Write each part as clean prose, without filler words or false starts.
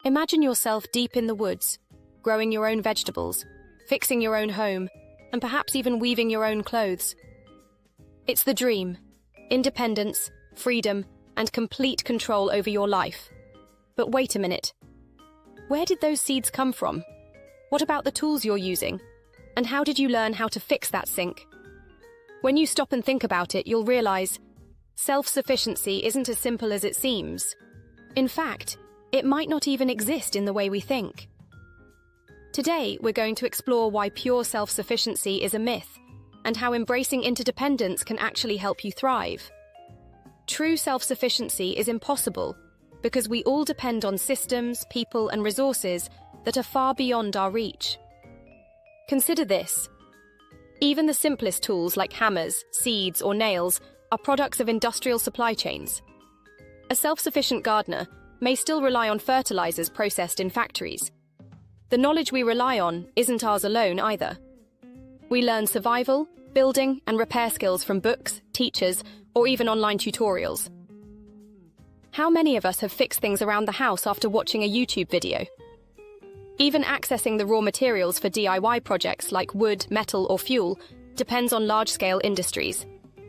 Imagine yourself deep in the woods, growing your own vegetables, fixing your own home, and perhaps even weaving your own clothes. It's the dream: independence, freedom, and complete control over your life. But wait a minute. Where did those seeds come from? What about the tools you're using? And how did you learn how to fix that sink? When you stop and think about it, you'll realize self-sufficiency isn't as simple as it seems. In fact, it might not even exist in the way we think. Today, we're going to explore why pure self-sufficiency is a myth and how embracing interdependence can actually help you thrive. True self-sufficiency is impossible because we all depend on systems, people, and resources that are far beyond our reach. Consider this. Even the simplest tools like hammers, seeds, or nails are products of industrial supply chains. A self-sufficient gardener may still rely on fertilizers processed in factories. The knowledge we rely on isn't ours alone either. We learn survival, building, and repair skills from books, teachers, or even online tutorials. How many of us have fixed things around the house after watching a YouTube video? Even accessing the raw materials for DIY projects like wood, metal, or fuel depends on large-scale industries.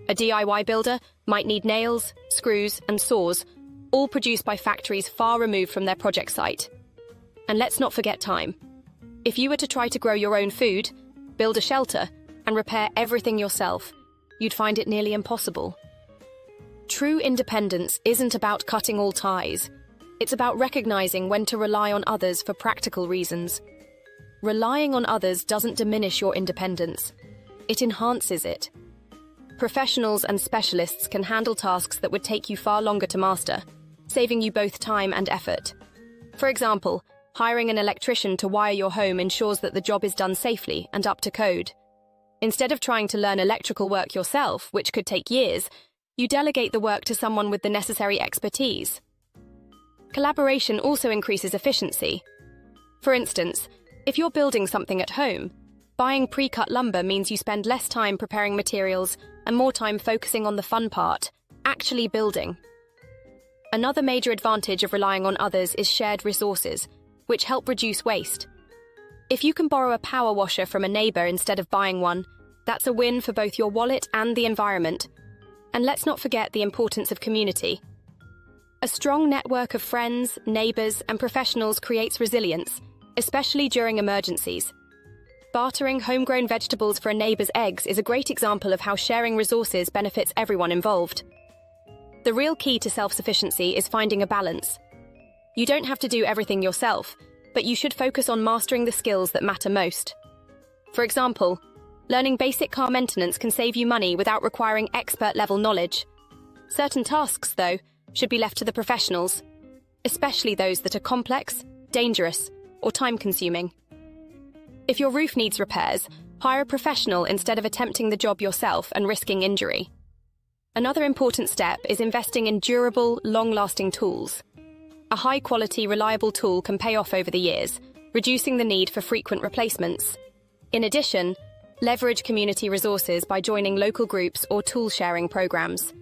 A DIY builder might need nails, screws, and saws, all produced by factories far removed from their project site. And let's not forget time. If you were to try to grow your own food, build a shelter, and repair everything yourself, you'd find it nearly impossible. True independence isn't about cutting all ties. It's about recognizing when to rely on others for practical reasons. Relying on others doesn't diminish your independence. It enhances it. Professionals and specialists can handle tasks that would take you far longer to master, saving you both time and effort. For example, hiring an electrician to wire your home ensures that the job is done safely and up to code. Instead of trying to learn electrical work yourself, which could take years, you delegate the work to someone with the necessary expertise. Collaboration also increases efficiency. For instance, if you're building something at home, buying pre-cut lumber means you spend less time preparing materials and more time focusing on the fun part, actually building. Another major advantage of relying on others is shared resources, which help reduce waste. If you can borrow a power washer from a neighbor instead of buying one, that's a win for both your wallet and the environment. And let's not forget the importance of community. A strong network of friends, neighbors, and professionals creates resilience, especially during emergencies. Bartering homegrown vegetables for a neighbor's eggs is a great example of how sharing resources benefits everyone involved. The real key to self-sufficiency is finding a balance. You don't have to do everything yourself, but you should focus on mastering the skills that matter most. For example, learning basic car maintenance can save you money without requiring expert-level knowledge. Certain tasks, though, should be left to the professionals, especially those that are complex, dangerous, or time-consuming. If your roof needs repairs, hire a professional instead of attempting the job yourself and risking injury. Another important step is investing in durable, long-lasting tools. A high-quality, reliable tool can pay off over the years, reducing the need for frequent replacements. In addition, leverage community resources by joining local groups or tool-sharing programs.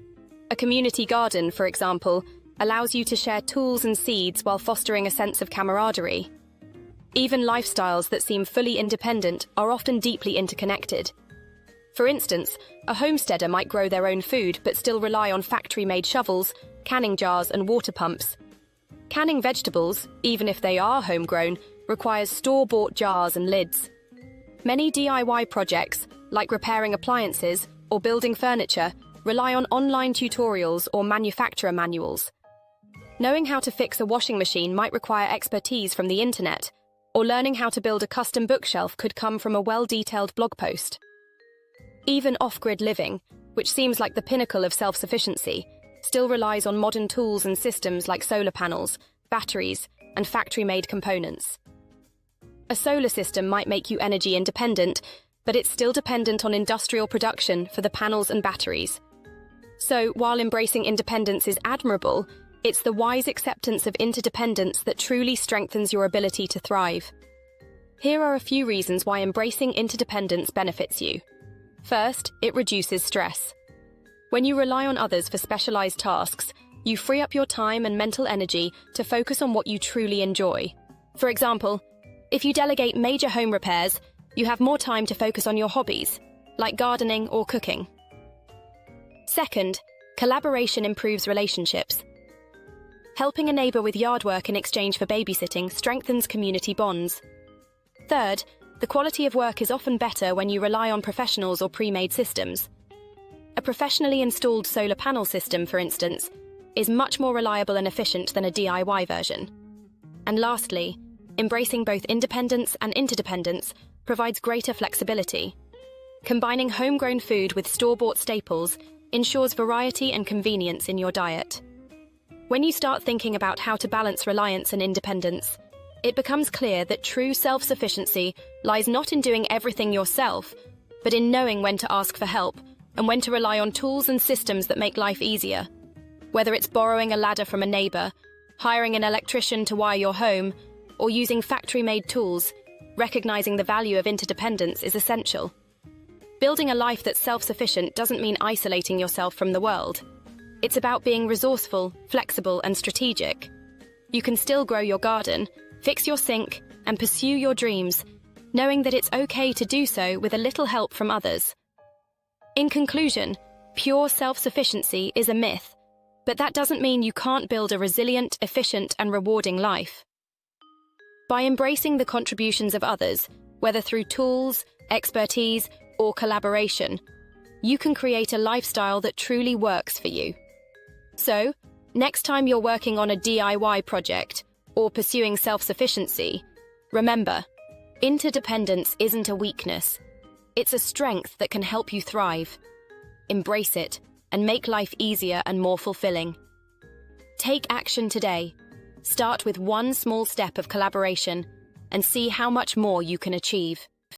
A community garden, for example, allows you to share tools and seeds while fostering a sense of camaraderie. Even lifestyles that seem fully independent are often deeply interconnected. For instance, a homesteader might grow their own food but still rely on factory-made shovels, canning jars, and water pumps. Canning vegetables, even if they are homegrown, requires store-bought jars and lids. Many DIY projects, like repairing appliances or building furniture, rely on online tutorials or manufacturer manuals. Knowing how to fix a washing machine might require expertise from the internet, or learning how to build a custom bookshelf could come from a well-detailed blog post. Even off-grid living, which seems like the pinnacle of self-sufficiency, still relies on modern tools and systems like solar panels, batteries, and factory-made components. A solar system might make you energy independent, but it's still dependent on industrial production for the panels and batteries. So, while embracing independence is admirable, it's the wise acceptance of interdependence that truly strengthens your ability to thrive. Here are a few reasons why embracing interdependence benefits you. First, it reduces stress. When you rely on others for specialized tasks, You free up your time and mental energy to focus on what you truly enjoy. For example, if you delegate major home repairs, you have more time to focus on your hobbies, like gardening or cooking. Second, collaboration improves relationships. Helping a neighbor with yard work in exchange for babysitting strengthens community bonds. Third, the quality of work is often better when you rely on professionals or pre-made systems. A professionally installed solar panel system, for instance, is much more reliable and efficient than a DIY version. And lastly, embracing both independence and interdependence provides greater flexibility. Combining homegrown food with store-bought staples ensures variety and convenience in your diet. When you start thinking about how to balance reliance and independence, it becomes clear that true self-sufficiency lies not in doing everything yourself, but in knowing when to ask for help and when to rely on tools and systems that make life easier. Whether it's borrowing a ladder from a neighbor, hiring an electrician to wire your home, or using factory-made tools, recognizing the value of interdependence is essential. Building a life that's self-sufficient doesn't mean isolating yourself from the world. It's about being resourceful, flexible, and strategic. You can still grow your garden, fix your sink, and pursue your dreams, knowing that it's okay to do so with a little help from others. In conclusion, pure self-sufficiency is a myth, but that doesn't mean you can't build a resilient, efficient, and rewarding life. By embracing the contributions of others, whether through tools, expertise, or collaboration, you can create a lifestyle that truly works for you. So, next time you're working on a DIY project or pursuing self-sufficiency, remember, interdependence isn't a weakness. It's a strength that can help you thrive. Embrace it and make life easier and more fulfilling. Take action today. Start with one small step of collaboration and see how much more you can achieve.